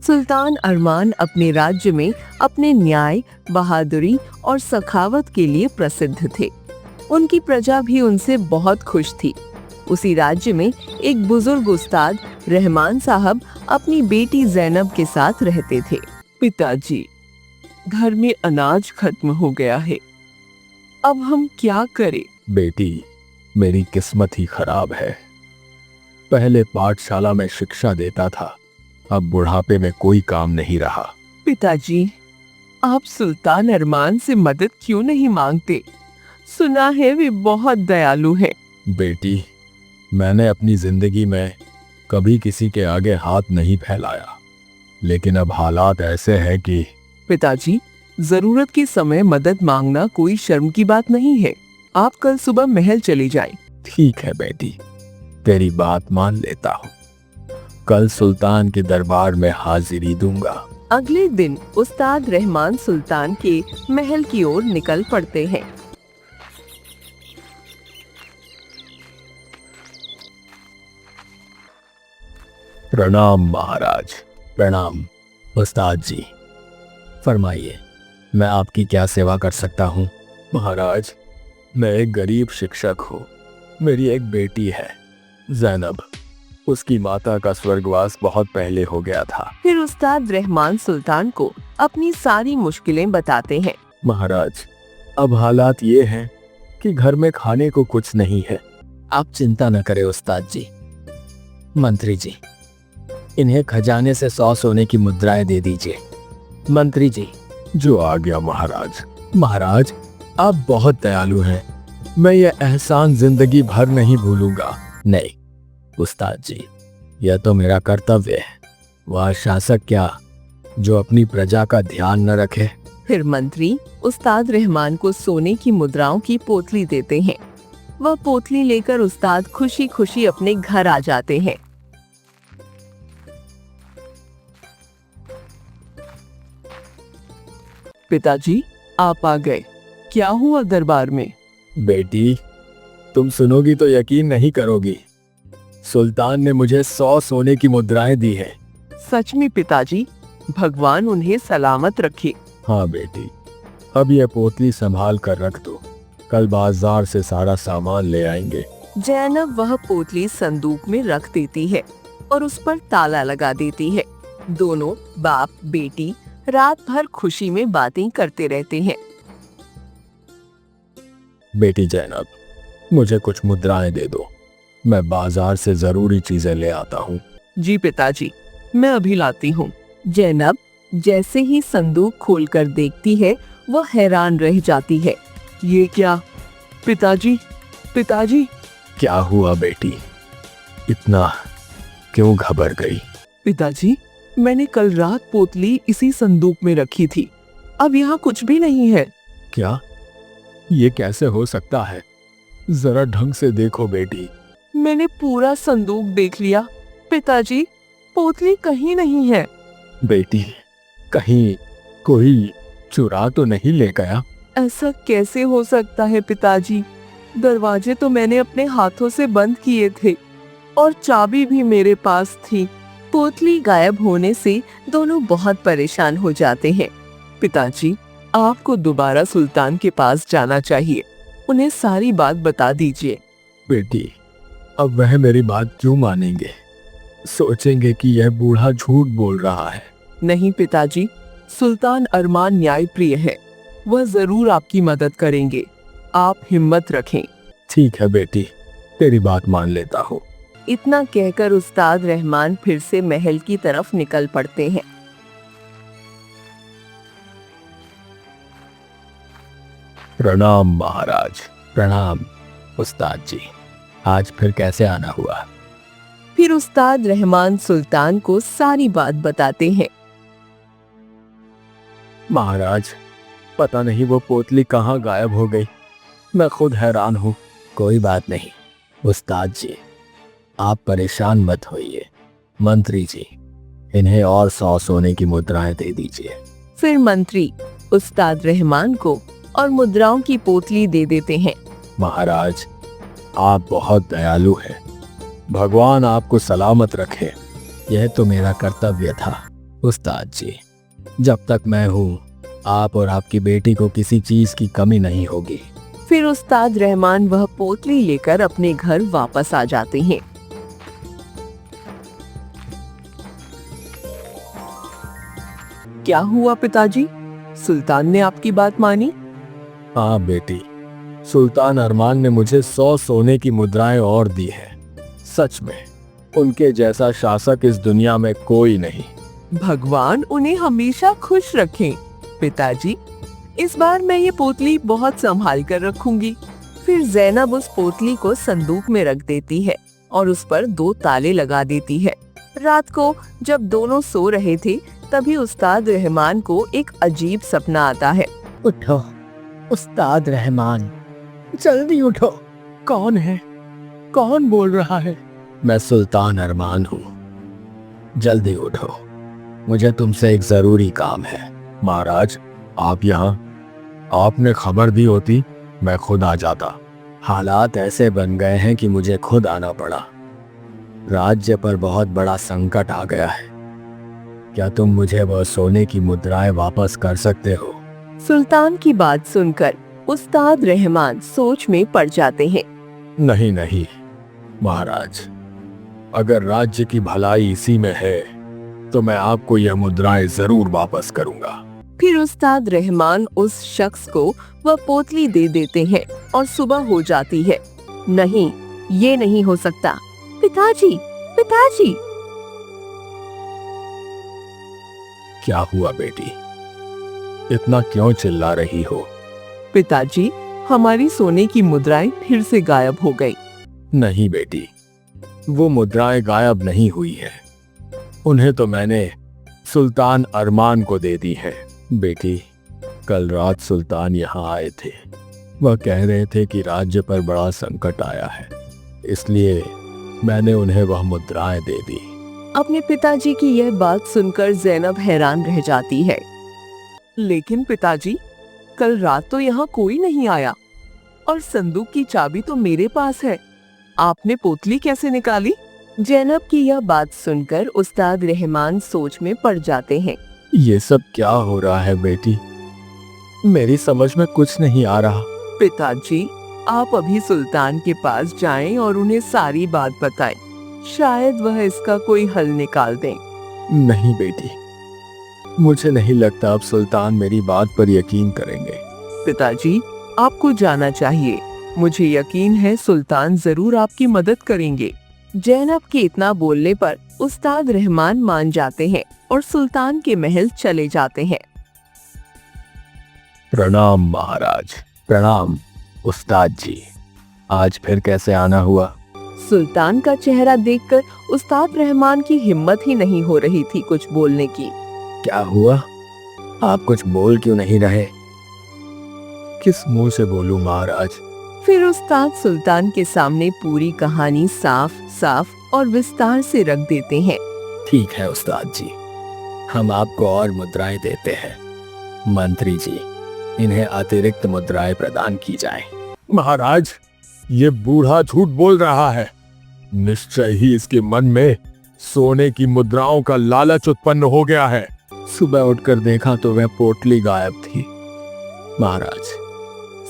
सुल्तान अरमान अपने राज्य में अपने न्याय, बहादुरी और सखावत के लिए प्रसिद्ध थे। उनकी प्रजा भी उनसे बहुत खुश थी। उसी राज्य में एक बुजुर्ग उस्ताद रहमान साहब अपनी बेटी जैनब के साथ रहते थे। पिताजी, घर में अनाज खत्म हो गया है, अब हम क्या करें? बेटी, मेरी किस्मत ही खराब है। पहले पाठशाला में शिक्षा देता था, अब बुढ़ापे में कोई काम नहीं रहा। पिताजी, आप सुल्तान अरमान से मदद क्यों नहीं मांगते? सुना है वे बहुत दयालु हैं। बेटी, मैंने अपनी जिंदगी में कभी किसी के आगे हाथ नहीं फैलाया, लेकिन अब हालात ऐसे हैं कि... पिताजी, जरूरत के समय मदद मांगना कोई शर्म की बात नहीं है। आप कल सुबह महल चले जाएं। ठीक है बेटी, तेरी बात मान लेता हूँ। कल सुल्तान के दरबार में हाजिरी दूंगा। अगले दिन उस्ताद रहमान सुल्तान के महल की ओर निकल पड़ते हैं। प्रणाम महाराज। प्रणाम उस्ताद जी। फरमाइए, मैं आपकी क्या सेवा कर सकता हूँ? महाराज, मैं एक गरीब शिक्षक हूँ। मेरी एक बेटी है जैनब। उसकी माता का स्वर्गवास बहुत पहले हो गया था। फिर उस्ताद रहमान सुल्तान को अपनी सारी मुश्किलें बताते हैं। महाराज, अब हालात ये हैं कि घर में खाने को कुछ नहीं है। आप चिंता न करें उस्ताद जी। मंत्री जी, इन्हें खजाने से 100 सोने की मुद्राएं दे दीजिए। मंत्री जी। जो आ गया महाराज। महाराज, आप बहुत दयालु हैं। मैं ये एहसान जिंदगी भर नहीं भूलूंगा। नहीं उस्ताद जी, यह तो मेरा कर्तव्य है। वह शासक क्या जो अपनी प्रजा का ध्यान न रखे। फिर मंत्री उस्ताद रहमान को सोने की मुद्राओं की पोतली देते हैं। वह पोतली लेकर उस्ताद खुशी खुशी अपने घर आ जाते हैं। पिताजी, आप आ गए। क्या हुआ दरबार में? बेटी, तुम सुनोगी तो यकीन नहीं करोगी। सुल्तान ने मुझे 100 सोने की मुद्राएं दी हैं। सच में पिताजी? भगवान उन्हें सलामत रखे। हाँ बेटी, अब यह पोतली संभाल कर रख दो। कल बाजार से सारा सामान ले आएंगे। जैनब वह पोतली संदूक में रख देती है और उस पर ताला लगा देती है। दोनों बाप बेटी रात भर खुशी में बातें करते रहते हैं। बेटी जैनब, मुझे कुछ मुद्राएं दे दो। मैं बाजार से जरूरी चीजें ले आता हूँ। जी पिताजी, मैं अभी लाती हूँ। जैनब जैसे ही संदूक खोलकर देखती है, वह हैरान रह जाती है। ये क्या? पिताजी, पिताजी। क्या हुआ बेटी? इतना क्यों घबरा गई? पिताजी, मैंने कल रात पोतली इसी संदूक में रखी थी। अब यहाँ कुछ भी नहीं है। क्या? ये कैसे हो सकता है? जरा ढंग से देखो बेटी। मैंने पूरा संदूक देख लिया पिताजी, पोतली कहीं नहीं है। बेटी, कहीं कोई चुरा तो नहीं ले गया? ऐसा कैसे हो सकता है पिताजी? दरवाजे तो मैंने अपने हाथों से बंद किए थे और चाबी भी मेरे पास थी। पोतली गायब होने से दोनों बहुत परेशान हो जाते हैं। पिताजी, आपको दोबारा सुल्तान के पास जाना चाहिए। उन्हें सारी बात बता दीजिए। बेटी, अब वह मेरी बात क्यों मानेंगे? सोचेंगे कि यह बूढ़ा झूठ बोल रहा है। नहीं पिताजी, सुल्तान अरमान न्यायप्रिय है। वह जरूर आपकी मदद करेंगे। आप हिम्मत रखें। ठीक है बेटी, तेरी बात मान लेता हूँ। इतना कहकर उस्ताद रहमान फिर से महल की तरफ निकल पड़ते हैं। प्रणाम महाराज। प्रणाम उस्ताद जी। आज फिर कैसे आना हुआ? फिर उस्ताद रहमान सुल्तान को सारी बात बताते हैं। महाराज, पता नहीं वो पोतली कहाँ गायब हो गई। मैं खुद हैरान हूँ। कोई बात नहीं उस्ताद जी, आप परेशान मत होइए। मंत्री जी, इन्हें और 100 सोने की मुद्राएं दे दीजिए। फिर मंत्री उस्ताद रहमान को और मुद्राओं की पोतली दे देते हैं। महाराज, आप बहुत दयालु हैं। भगवान आपको सलामत रखे। यह तो मेरा कर्तव्य था। उस्ताद जी, जब तक मैं हूँ आप और आपकी बेटी को किसी चीज की कमी नहीं होगी। फिर उस्ताद रहमान वह पोटली लेकर अपने घर वापस आ जाते हैं। क्या हुआ पिताजी? सुल्तान ने आपकी बात मानी? हाँ बेटी, सुल्तान अरमान ने मुझे 100 सोने की मुद्राएं और दी हैं। सच में उनके जैसा शासक इस दुनिया में कोई नहीं। भगवान उन्हें हमेशा खुश रखें। पिताजी, इस बार मैं ये पोटली बहुत संभाल कर रखूंगी। फिर जैनब उस पोटली को संदूक में रख देती है और उस पर 2 ताले लगा देती है। रात को जब दोनों सो रहे थे, तभी उस्ताद रहमान को एक अजीब सपना आता है। उठो उस्ताद रहमान, जल्दी उठो। कौन है? कौन बोल रहा है? मैं सुल्तान अरमान हूँ। जल्दी उठो, मुझे तुमसे एक जरूरी काम है। महाराज, आप यहाँ? आपने खबर दी होती मैं खुद आ जाता। हालात ऐसे बन गए हैं कि मुझे खुद आना पड़ा। राज्य पर बहुत बड़ा संकट आ गया है। क्या तुम मुझे वह सोने की मुद्राएं वापस कर सकते हो? सुल्तान की बात सुनकर उस्ताद रहमान सोच में पड़ जाते हैं। नहीं नहीं महाराज, अगर राज्य की भलाई इसी में है तो मैं आपको यह मुद्राएं जरूर वापस करूंगा। फिर उस्ताद रहमान उस शख्स को वह पोटली दे देते हैं और सुबह हो जाती है। नहीं, ये नहीं हो सकता। पिताजी, पिताजी! क्या हुआ बेटी? इतना क्यों चिल्ला रही हो? पिताजी, हमारी सोने की मुद्राएं फिर से गायब हो गई। नहीं बेटी, वो मुद्राएं गायब नहीं हुई है। उन्हें तो मैंने सुल्तान अरमान को दे दी है। बेटी, कल रात सुल्तान यहाँ आए थे। वह कह रहे थे कि राज्य पर बड़ा संकट आया है, इसलिए मैंने उन्हें वह मुद्राएं दे दी। अपने पिताजी की यह बात सुनकर जैनब हैरान रह जाती है। लेकिन पिताजी, कल रात तो यहाँ कोई नहीं आया और संदूक की चाबी तो मेरे पास है। आपने पोटली कैसे निकाली? जैनब की यह बात सुनकर उस्ताद रहमान सोच में पड़ जाते हैं। ये सब क्या हो रहा है बेटी? मेरी समझ में कुछ नहीं आ रहा। पिताजी, आप अभी सुल्तान के पास जाएं और उन्हें सारी बात बताएं। शायद वह इसका कोई हल निकाल दें। नहीं बेटी, मुझे नहीं लगता अब सुल्तान मेरी बात पर यकीन करेंगे। पिताजी, आपको जाना चाहिए। मुझे यकीन है सुल्तान जरूर आपकी मदद करेंगे। जैनब के इतना बोलने पर उस्ताद रहमान मान जाते हैं और सुल्तान के महल चले जाते हैं। प्रणाम महाराज। प्रणाम उस्ताद जी, आज फिर कैसे आना हुआ? सुल्तान का चेहरा देखकर उस्ताद रहमान की हिम्मत ही नहीं हो रही थी कुछ बोलने की। क्या हुआ? आप कुछ बोल क्यों नहीं रहे? किस मुंह से बोलूं महाराज? फिर उस्ताद सुल्तान के सामने पूरी कहानी साफ साफ और विस्तार से रख देते हैं। ठीक है उस्ताद जी, हम आपको और मुद्राएं देते हैं। मंत्री जी, इन्हें अतिरिक्त मुद्राएं प्रदान की जाएं। महाराज, ये बूढ़ा झूठ बोल रहा है। निश्चय ही इसके मन में सोने की मुद्राओं का लालच उत्पन्न हो गया है। सुबह उठकर देखा तो वह पोटली गायब थी। महाराज,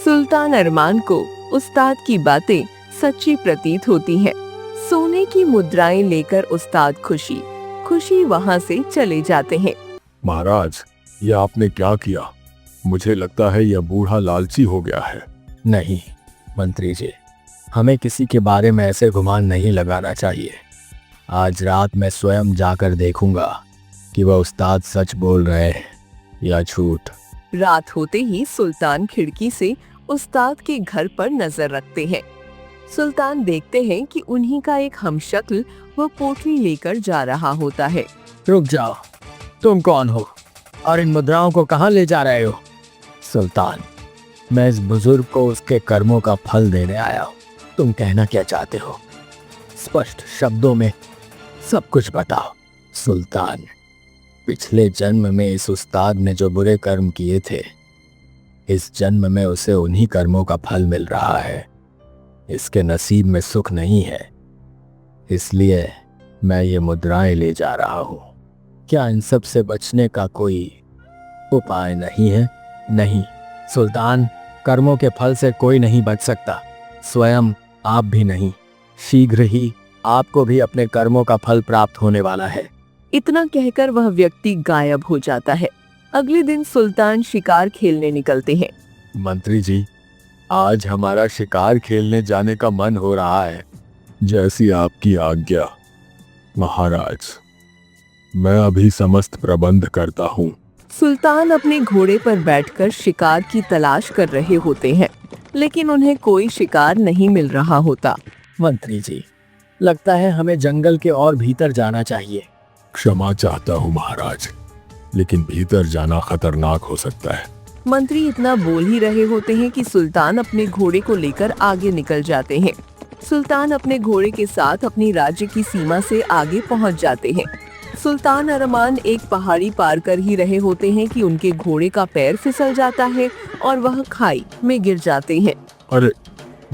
सुल्तान अरमान को उस्ताद की बातें सच्ची प्रतीत होती हैं। सोने की मुद्राएं लेकर उस्ताद खुशी खुशी वहां से चले जाते हैं। महाराज, ये आपने क्या किया? मुझे लगता है यह बूढ़ा लालची हो गया है। नहीं मंत्री जी, हमें किसी के बारे में ऐसे गुमान नहीं लगाना चाहिए। आज रात मैं स्वयं जाकर देखूंगा कि वह उस्ताद सच बोल रहे हैं या झूठ। रात होते ही सुल्तान खिड़की से उस्ताद के घर पर नजर रखते हैं। सुल्तान देखते हैं कि उन्हीं का एक हमशक्ल वह पोटली लेकर जा रहा होता है। रुक जाओ, तुम कौन हो और इन मुद्राओं को कहां ले जा रहे हो? सुल्तान, मैं इस बुजुर्ग को उसके कर्मों का फल देने आया हूँ। तुम कहना क्या चाहते हो? स्पष्ट शब्दों में सब कुछ बताओ। सुल्तान, पिछले जन्म में इस उस्ताद ने जो बुरे कर्म किए थे, इस जन्म में उसे उन्हीं कर्मों का फल मिल रहा है। इसके नसीब में सुख नहीं है, इसलिए मैं ये मुद्राएं ले जा रहा हूँ। क्या इन सब से बचने का कोई उपाय नहीं है? नहीं सुल्तान, कर्मों के फल से कोई नहीं बच सकता, स्वयं आप भी नहीं। शीघ्र ही आपको भी अपने कर्मों का फल प्राप्त होने वाला है। इतना कहकर वह व्यक्ति गायब हो जाता है। अगले दिन सुल्तान शिकार खेलने निकलते हैं। मंत्री जी, आज हमारा शिकार खेलने जाने का मन हो रहा है। जैसी आपकी आज्ञा महाराज। मैं अभी समस्त प्रबंध करता हूँ। सुल्तान अपने घोड़े पर बैठकर शिकार की तलाश कर रहे होते हैं, लेकिन उन्हें कोई शिकार नहीं मिल रहा होता। मंत्री जी, लगता है हमें जंगल के और भीतर जाना चाहिए। क्षमा चाहता हूँ महाराज, लेकिन भीतर जाना खतरनाक हो सकता है। मंत्री इतना बोल ही रहे होते हैं कि सुल्तान अपने घोड़े को लेकर आगे निकल जाते हैं। सुल्तान अपने घोड़े के साथ अपनी राज्य की सीमा से आगे पहुंच जाते हैं। सुल्तान अरमान एक पहाड़ी पार कर ही रहे होते हैं कि उनके घोड़े का पैर फिसल जाता है और वह खाई में गिर जाते हैं। अरे,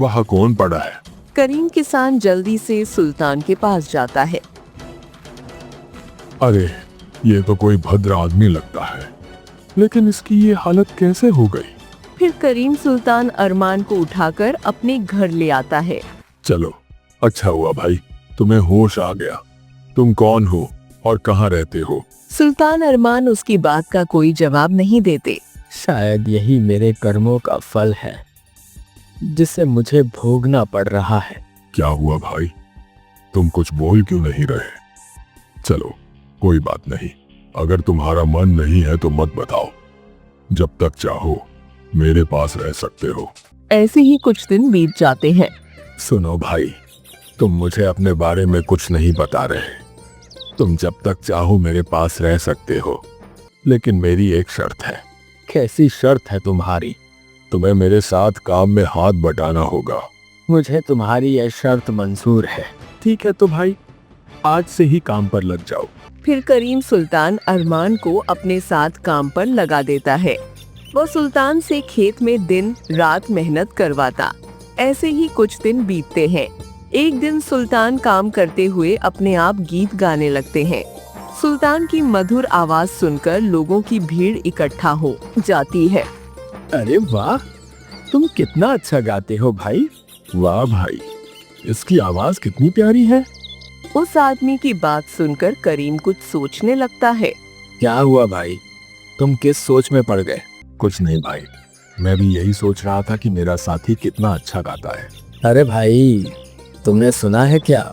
वहाँ कौन पड़ा है? करीम किसान जल्दी से सुल्तान के पास जाता है। अरे, ये तो कोई भद्र आदमी लगता है, लेकिन इसकी ये हालत कैसे हो गई? फिर करीम सुल्तान अरमान को उठाकर अपने घर ले आता है। चलो, अच्छा हुआ भाई, तुम्हें होश आ गया। तुम कौन हो और कहाँ रहते हो? सुल्तान अरमान उसकी बात का कोई जवाब नहीं देते। शायद यही मेरे कर्मों का फल है जिसे मुझे भोगना पड़ रहा है। क्या हुआ भाई, तुम कुछ बोल क्यों नहीं रहे? चलो, कोई बात नहीं। अगर तुम्हारा मन नहीं है तो मत बताओ। जब तक चाहो मेरे पास रह सकते हो। ऐसे ही कुछ दिन बीत जाते हैं। सुनो भाई, तुम मुझे अपने बारे में कुछ नहीं बता रहे। तुम जब तक चाहो मेरे पास रह सकते हो, लेकिन मेरी एक शर्त है। कैसी शर्त है तुम्हारी? तुम्हें मेरे साथ काम में हाथ बटाना होगा। मुझे तुम्हारी यह शर्त मंजूर है। ठीक है तो भाई, आज से ही काम पर लग जाओ। फिर करीम सुल्तान अरमान को अपने साथ काम पर लगा देता है। वो सुल्तान से खेत में दिन रात मेहनत करवाता। ऐसे ही कुछ दिन बीतते हैं। एक दिन सुल्तान काम करते हुए अपने आप गीत गाने लगते हैं। सुल्तान की मधुर आवाज सुनकर लोगों की भीड़ इकट्ठा हो जाती है। अरे वाह, तुम कितना अच्छा गाते हो भाई। वाह भाई, इसकी आवाज कितनी प्यारी है। उस आदमी की बात सुनकर करीम कुछ सोचने लगता है। क्या हुआ भाई, तुम किस सोच में पड़ गए? कुछ नहीं भाई, मैं भी यही सोच रहा था कि मेरा साथी कितना अच्छा गाता है। अरे भाई, तुमने सुना है क्या?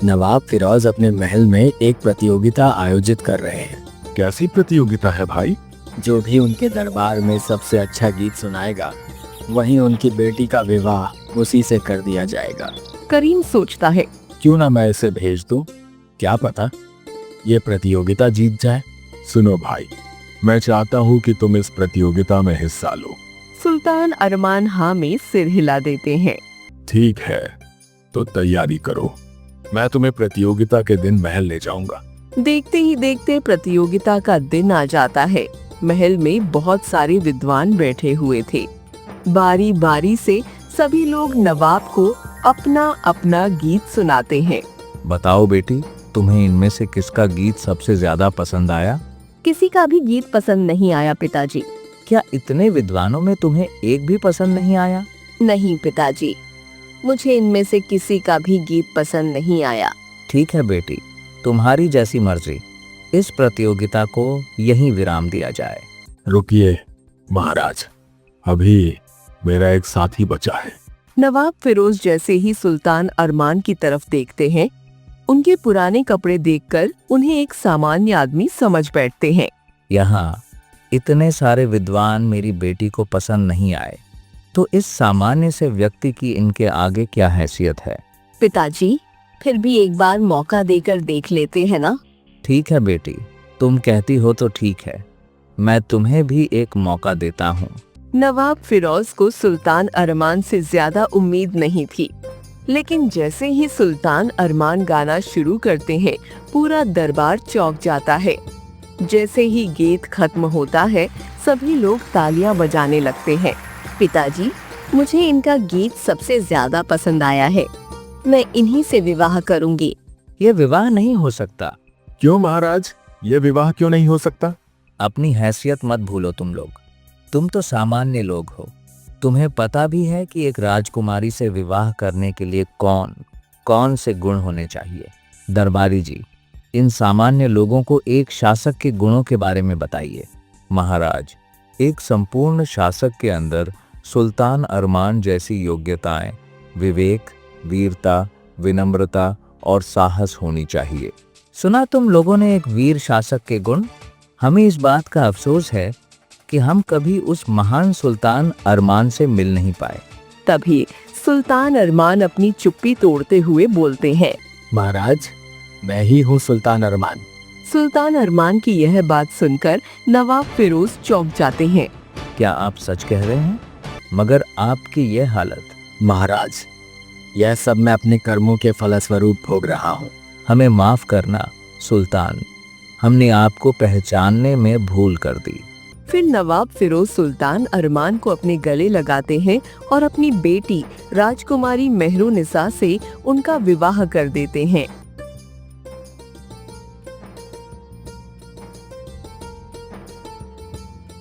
नवाब फिरोज अपने महल में एक प्रतियोगिता आयोजित कर रहे हैं। कैसी प्रतियोगिता है भाई? जो भी उनके दरबार में सबसे अच्छा गीत सुनाएगा, वहीं उनकी बेटी का विवाह उसी से कर दिया जाएगा। करीम सोचता है, क्यों ना मैं इसे भेज दूं? क्या पता ये प्रतियोगिता जीत जाए। सुनो भाई, मैं चाहता हूँ कि तुम इस प्रतियोगिता में हिस्सा लो। सुल्तान अरमान हाँ में सिर हिला देते हैं। ठीक है, तो तैयारी करो। मैं तुम्हें प्रतियोगिता के दिन महल ले जाऊंगा। देखते ही देखते प्रतियोगिता का दिन आ जाता है। महल में बहुत सारे विद्वान बैठे हुए थे। बारी बारी से सभी लोग नवाब को अपना अपना गीत सुनाते हैं। बताओ बेटी, तुम्हें इनमें से किसका गीत सबसे ज्यादा पसंद आया? किसी का भी गीत पसंद नहीं आया पिताजी। क्या इतने विद्वानों में तुम्हें एक भी पसंद नहीं आया? नहीं पिताजी, मुझे इनमें से किसी का भी गीत पसंद नहीं आया। ठीक है बेटी, तुम्हारी जैसी मर्जी। इस प्रतियोगिता को यहीं विराम दिया जाए। रुकिए महाराज, अभी मेरा एक साथी बचा है। नवाब फिरोज जैसे ही सुल्तान अरमान की तरफ देखते हैं, उनके पुराने कपड़े देखकर उन्हें एक सामान्य आदमी समझ बैठते हैं। यहाँ इतने सारे विद्वान मेरी बेटी को पसंद नहीं आए, तो इस सामान्य से व्यक्ति की इनके आगे क्या हैसियत है? पिताजी, फिर भी एक बार मौका देकर देख लेते हैं ना? ठीक है बेटी, तुम कहती हो तो ठीक है। मैं तुम्हें भी एक मौका देता हूँ। नवाब फिरोज को सुल्तान अरमान से ज्यादा उम्मीद नहीं थी, लेकिन जैसे ही सुल्तान अरमान गाना शुरू करते हैं, पूरा दरबार चौंक जाता है। जैसे ही गीत खत्म होता है, सभी लोग तालियां बजाने लगते हैं। पिताजी, मुझे इनका गीत सबसे ज्यादा पसंद आया है। मैं इन्हीं से विवाह करूंगी। ये विवाह नहीं हो सकता। क्यों महाराज, ये विवाह क्यों नहीं हो सकता? अपनी हैसियत मत भूलो तुम लोग। तुम तो सामान्य लोग हो। तुम्हें पता भी है कि एक राजकुमारी से विवाह करने के लिए कौन कौन से गुण होने चाहिए। दरबारी जी, इन सामान्य लोगों को एक शासक के गुणों के बारे में बताइए। महाराज, एक संपूर्ण शासक के अंदर सुल्तान अरमान जैसी योग्यताएं, विवेक, वीरता, विनम्रता और साहस होनी चाहिए। सुना तुम लोगों ने एक वीर शासक के गुण। हमें इस बात का अफसोस है कि हम कभी उस महान सुल्तान अरमान से मिल नहीं पाए। तभी सुल्तान अरमान अपनी चुप्पी तोड़ते हुए बोलते हैं। महाराज, मैं ही हूँ सुल्तान अरमान। सुल्तान अरमान की यह बात सुनकर नवाब फिरोज चौंक जाते हैं। क्या आप सच कह रहे हैं? मगर आपकी यह हालत। महाराज, यह सब मैं अपने कर्मों के फलस्वरूप भोग रहा हूँ। हमें माफ करना सुल्तान, हमने आपको पहचानने में भूल कर दी। फिर नवाब फिरोज सुल्तान अरमान को अपने गले लगाते हैं और अपनी बेटी राजकुमारी मेहरुनिसा से उनका विवाह कर देते हैं।